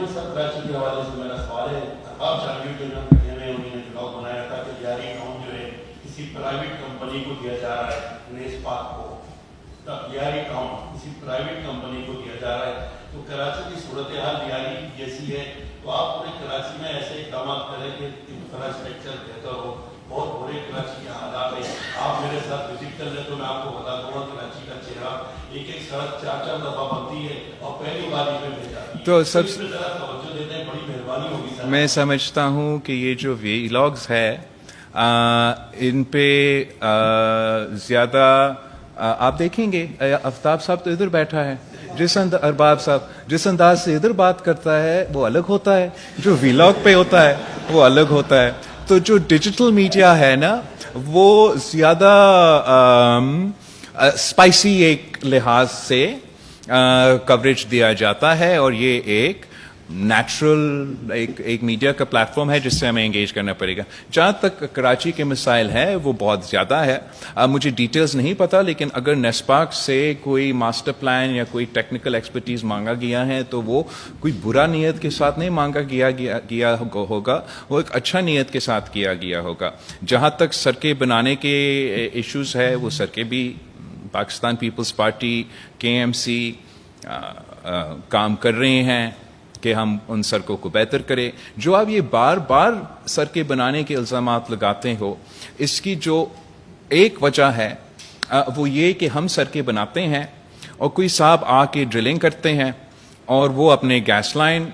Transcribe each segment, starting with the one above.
کراچی کے حوالے سے میرا سوال ہے، آپ شاگرد جو انہوں نے بلاگ بنایا تھا کہ جاری اکاؤنٹ جو ہے کسی پرائیویٹ کمپنی کو دیا جا رہا ہے، نیسپاک کو جاری اکاؤنٹ کسی پرائیویٹ کمپنی کو دیا جا رہا ہے، تو کراچی کی صورتحال جاری جیسی ہے، تو آپ پورے کراچی میں ایسے اقدامات کریں کہ انفراسٹرکچر بہتر ہو. بہت برے کراچی کے حالات ہیں. آپ میرے ساتھ وزٹ کر لیں تو میں آپ کو بتا دوں گا کراچی کا چہرہ ایک ایک سڑک 4 دفعہ بنتی ہے اور پہلی بار ہی میں جاتی ہے. تو سب سے ذرا توجہ دیتے ہیں، بڑی مہربانی ہوگی. میں سمجھتا ہوں کہ یہ جو ویلاگز ہے ان پہ زیادہ آپ دیکھیں گے. آفتاب صاحب تو ادھر بیٹھا ہے، ارباب صاحب جس انداز سے ادھر بات کرتا ہے وہ الگ ہوتا ہے، جو ویلاگ پہ ہوتا ہے وہ الگ ہوتا ہے. تو جو ڈیجیٹل میڈیا ہے نا وہ زیادہ اسپائسی ایک لحاظ سے کوریج دیا جاتا ہے، اور یہ ایک نیچرل ایک میڈیا کا پلیٹ فارم ہے جس سے ہمیں انگیج کرنا پڑے گا. جہاں تک کراچی کے مسائل ہیں وہ بہت زیادہ ہے. مجھے ڈیٹیلز نہیں پتا، لیکن اگر نیسپاک سے کوئی ماسٹر پلان یا کوئی ٹیکنیکل ایکسپرٹیز مانگا گیا ہے تو وہ کوئی برا نیت کے ساتھ نہیں مانگا گیا ہوگا، وہ ایک اچھا نیت کے ساتھ کیا گیا ہوگا. جہاں تک سڑکیں بنانے کے ایشوز ہے، وہ سڑکیں بھی پاکستان پیپلز پارٹی KMC کام کر رہے ہیں کہ ہم ان سڑکوں کو بہتر کریں. جو آپ یہ بار بار سڑکیں بنانے کے الزامات لگاتے ہو، اس کی جو ایک وجہ ہے وہ یہ کہ ہم سڑکیں بناتے ہیں اور کوئی صاحب آ کے ڈرلنگ کرتے ہیں اور وہ اپنے گیس لائن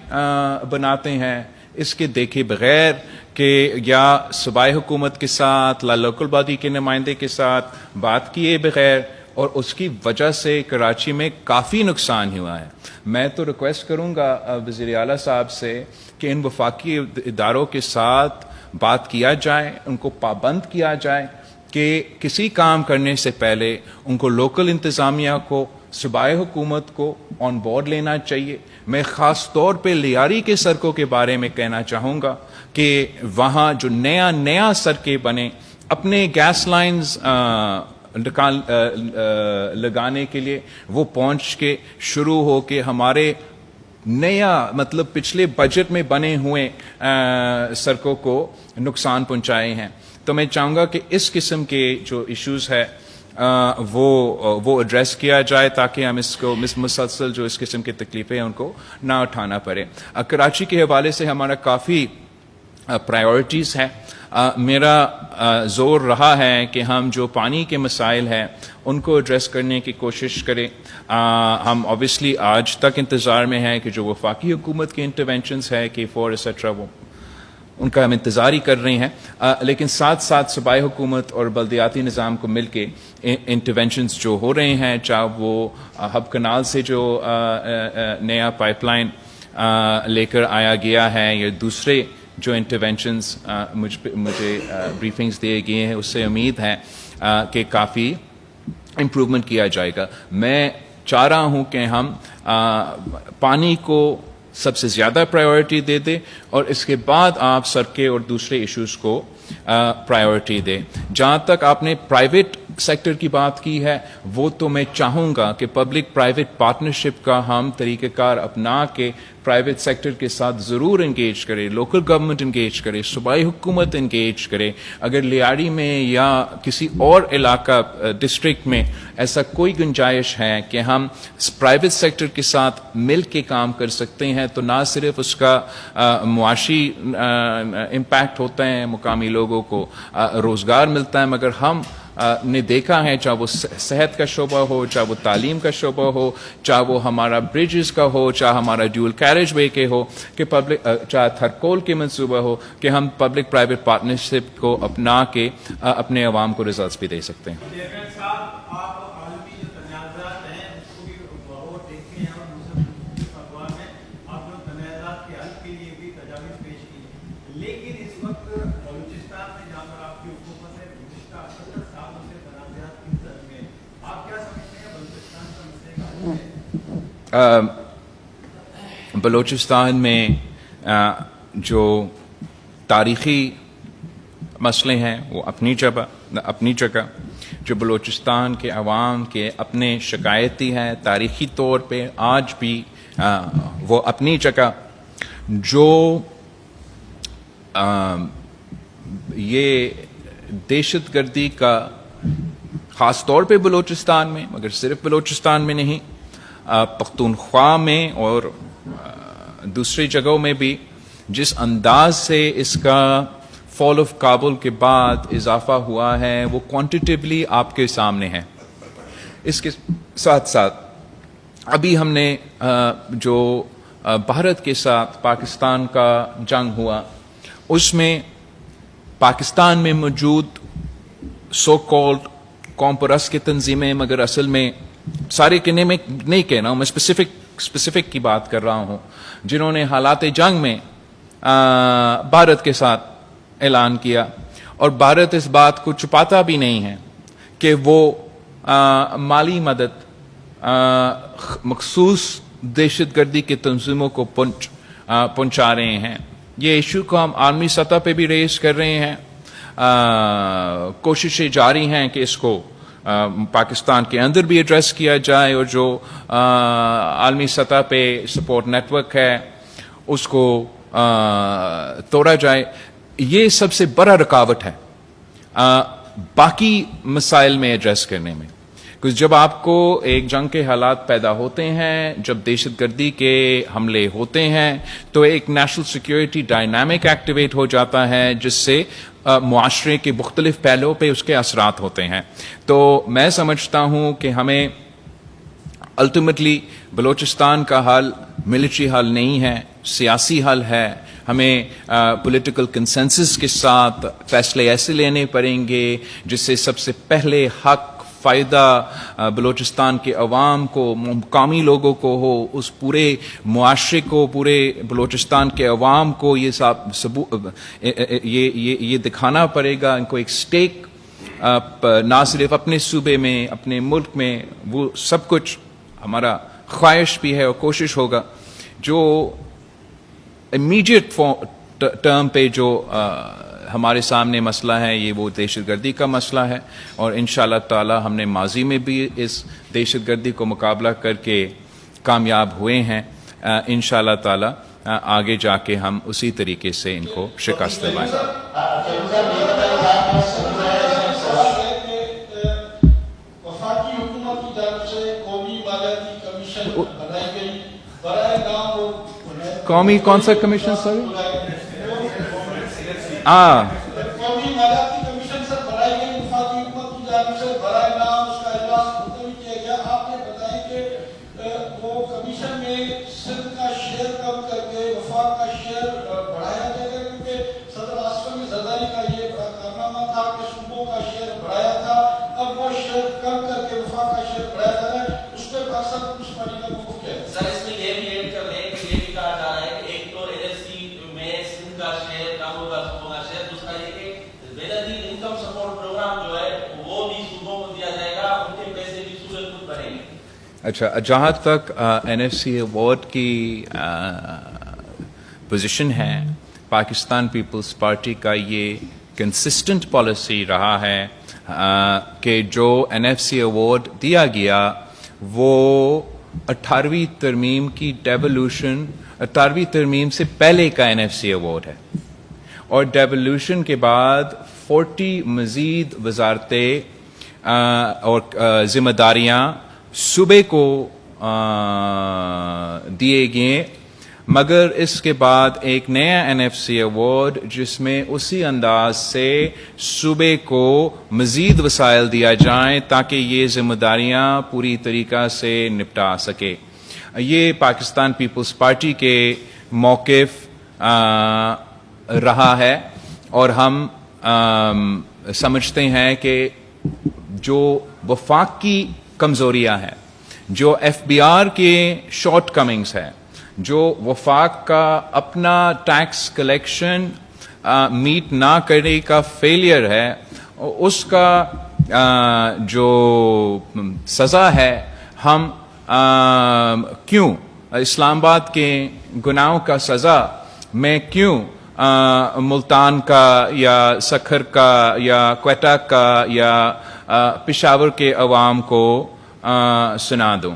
بناتے ہیں اس کے دیکھے بغیر کہ یا صوبائی حکومت کے ساتھ لوکل باڈی کے نمائندے کے ساتھ بات کیے بغیر، اور اس کی وجہ سے کراچی میں کافی نقصان ہوا ہے. میں تو ریکویسٹ کروں گا وزیر اعلیٰ صاحب سے کہ ان وفاقی اداروں کے ساتھ بات کیا جائے، ان کو پابند کیا جائے کہ کسی کام کرنے سے پہلے ان کو لوکل انتظامیہ کو، صوبائی حکومت کو آن بورڈ لینا چاہیے. میں خاص طور پہ لیاری کے سڑکوں کے بارے میں کہنا چاہوں گا کہ وہاں جو نیا سڑکیں بنے، اپنے گیس لائنز لگانے کے لیے وہ پہنچ کے شروع ہو کے ہمارے نیا مطلب پچھلے بجٹ میں بنے ہوئے سڑکوں کو نقصان پہنچائے ہیں. تو میں چاہوں گا کہ اس قسم کے جو ایشوز ہے وہ ایڈریس کیا جائے تاکہ ہم اس کو مسلسل جو اس قسم کی تکلیفیں ہیں ان کو نہ اٹھانا پڑے. کراچی کے حوالے سے ہمارا کافی پرائیورٹیز ہے. میرا زور رہا ہے کہ ہم جو پانی کے مسائل ہیں ان کو ایڈریس کرنے کی کوشش کریں. ہم obviously آج تک انتظار میں ہیں کہ جو وفاقی حکومت کے انٹرونشنز ہے K4 ایٹسٹرا وہ ان کا ہم انتظار ہی کر رہے ہیں، لیکن ساتھ ساتھ صوبائی حکومت اور بلدیاتی نظام کو مل کے انٹرونشنز جو ہو رہے ہیں، چاہے وہ ہب کنال سے جو نیا پائپ لائن لے کر آیا گیا ہے یا دوسرے جو انٹرونشنز مجھے بریفنگز دیے گئے ہیں، اس سے امید ہے کہ کافی امپروومنٹ کیا جائے گا. میں چاہ رہا ہوں کہ ہم پانی کو سب سے زیادہ پرائیورٹی دے دیں اور اس کے بعد آپ سڑکیں اور دوسرے ایشوز کو پرائیورٹی دیں. جہاں تک آپ نے پرائیویٹ سیکٹر کی بات کی ہے، وہ تو میں چاہوں گا کہ پبلک پرائیویٹ پارٹنرشپ کا ہم طریقہ کار اپنا کے پرائیویٹ سیکٹر کے ساتھ ضرور انگیج کرے، لوکل گورنمنٹ انگیج کرے، صوبائی حکومت انگیج کرے. اگر لیاری میں یا کسی اور علاقہ ڈسٹرکٹ میں ایسا کوئی گنجائش ہے کہ ہم پرائیویٹ سیکٹر کے ساتھ مل کے کام کر سکتے ہیں، تو نہ صرف اس کا معاشی امپیکٹ ہوتا ہے، مقامی لوگوں کو روزگار ملتا ہے، مگر ہم نے دیکھا ہے چاہے وہ صحت کا شعبہ ہو، چاہے وہ تعلیم کا شعبہ ہو، چاہے وہ ہمارا بریجز کا ہو، چاہے ہمارا ڈیول کیریج وے کے ہو، کہ چاہے تھرکول کے منصوبہ ہو، کہ ہم پبلک پرائیویٹ پارٹنرشپ کو اپنا کے اپنے عوام کو ریزلٹس بھی دے سکتے ہیں. بلوچستان میں جو تاریخی مسئلے ہیں وہ اپنی جگہ جو بلوچستان کے عوام کے اپنے شکایتی ہیں تاریخی طور پہ آج بھی وہ اپنی جگہ. جو یہ دہشت گردی کا خاص طور پہ بلوچستان میں، مگر صرف بلوچستان میں نہیں، پختونخوا میں اور دوسری جگہوں میں بھی جس انداز سے اس کا فال آف کابل کے بعد اضافہ ہوا ہے وہ کوانٹیٹیولی آپ کے سامنے ہے. اس کے ساتھ ساتھ ابھی ہم نے جو بھارت کے ساتھ پاکستان کا جنگ ہوا، اس میں پاکستان میں موجود سو کالڈ قوم پرست کی تنظیمیں، مگر اصل میں سارے کہنے میں نہیں کہنا ہوں، میں اسپیسیفک کی بات کر رہا ہوں، جنہوں نے حالات جنگ میں بھارت کے ساتھ اعلان کیا، اور بھارت اس بات کو چھپاتا بھی نہیں ہے کہ وہ مالی مدد مخصوص دہشت گردی کی تنظیموں کو پہنچا رہے ہیں. یہ ایشو کو ہم عالمی سطح پہ بھی ریز کر رہے ہیں، کوششیں جاری ہیں کہ اس کو پاکستان کے اندر بھی ایڈریس کیا جائے، اور جو عالمی سطح پہ سپورٹ نیٹ ورک ہے اس کو توڑا جائے. یہ سب سے بڑا رکاوٹ ہے باقی مسائل میں ایڈریس کرنے میں، کیونکہ جب آپ کو ایک جنگ کے حالات پیدا ہوتے ہیں، جب دہشت گردی کے حملے ہوتے ہیں، تو ایک نیشنل سیکیورٹی ڈائنامک ایکٹیویٹ ہو جاتا ہے جس سے معاشرے کے مختلف پہلوؤں پہ اس کے اثرات ہوتے ہیں. تو میں سمجھتا ہوں کہ ہمیں الٹیمیٹلی بلوچستان کا حل ملٹری حل نہیں ہے، سیاسی حل ہے. ہمیں پولیٹیکل کنسنسس کے ساتھ فیصلے ایسے لینے پڑیں گے جس سے سب سے پہلے حق فائدہ بلوچستان کے عوام کو، مقامی لوگوں کو ہو، اس پورے معاشرے کو، پورے بلوچستان کے عوام کو یہ دکھانا پڑے گا، ان کو ایک سٹیک نہ صرف اپنے صوبے میں، اپنے ملک میں، وہ سب کچھ ہمارا خواہش بھی ہے اور کوشش ہوگا. جو امیڈیٹ ٹرم پہ جو ہمارے سامنے مسئلہ ہے یہ وہ دہشت گردی کا مسئلہ ہے، اور انشاءاللہ تعالی ہم نے ماضی میں بھی اس دہشت گردی کو مقابلہ کر کے کامیاب ہوئے ہیں. انشاءاللہ تعالی آگے جا کے ہم اسی طریقے سے ان کو شکست دلائیں. وفاقی حکومت کی جانب سے قومی مالیاتی کمیشن بنائی گئی، برائے نام وہ قومی کون سا کمیشن سر؟ قومی مالیاتی کمیشن سر بنائی گئی وفاقی حکومت کی جانب سے، برائے نام اس کا اجلاس ملتوی کیا گیا. آپ نے بتایا کہ وہ کمیشن میں سندھ کا شیئر کم کر کے وفاق کا شیئر بڑھایا جائے گا، کیونکہ صدر آصف علی زرداری کا یہ بڑا کارنامہ تھا کہ صوبوں کا شیئر بڑھایا تھا. اب وہ شیئر کم کر کے وفاق کا شیئر بڑھایا جا رہا ہے، اس پہ پاکستان پیپلز پارٹی کا موقف کیا ہے؟ سر اس میں یہ بھی ایڈ کر لیں کہ یہ بھی کہا جا رہا ہے کہ ایک تو NFC میں سندھ کا شیئر کم ہوگا، صوبوں کا شیئر. دوسرا یہ کہ بینظیر انکم سپورٹ پروگرام جو ہے وہ بھی صوبوں کو دیا جائے گا، ان کے پیسے بھی صوبے خود بھریں گے. اچھا، جہاں تک NFC ایوارڈ کی پوزیشن ہے، پاکستان پیپلز پارٹی کا یہ کنسسٹنٹ پالیسی رہا ہے کہ جو NFC ایوارڈ دیا گیا وہ 18ویں ترمیم کی ڈیولوشن، 18ویں ترمیم سے پہلے کا NFC ایوارڈ ہے، اور ڈیولوشن کے بعد 40 مزید وزارتیں اور ذمہ داریاں صوبے کو دیے گئے. مگر اس کے بعد ایک نیا NFC ایوارڈ جس میں اسی انداز سے صوبے کو مزید وسائل دیا جائیں تاکہ یہ ذمہ داریاں پوری طریقہ سے نپٹا سکے. یہ پاکستان پیپلز پارٹی کے موقف رہا ہے، اور ہم سمجھتے ہیں کہ جو وفاق کی کمزوریاں ہیں، جو FBR کے شارٹ کمنگز ہیں، جو وفاق کا اپنا ٹیکس کلیکشن میٹ نہ کرنے کا فیلئر ہے، اس کا جو سزا ہے، ہم کیوں اسلام آباد کے گناہوں کا سزا میں کیوں ملتان کا یا سکھر کا یا کوئٹہ کا یا پشاور کے عوام کو سنا دوں.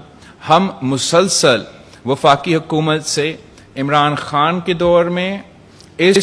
ہم مسلسل وفاقی حکومت سے عمران خان کے دور میں اس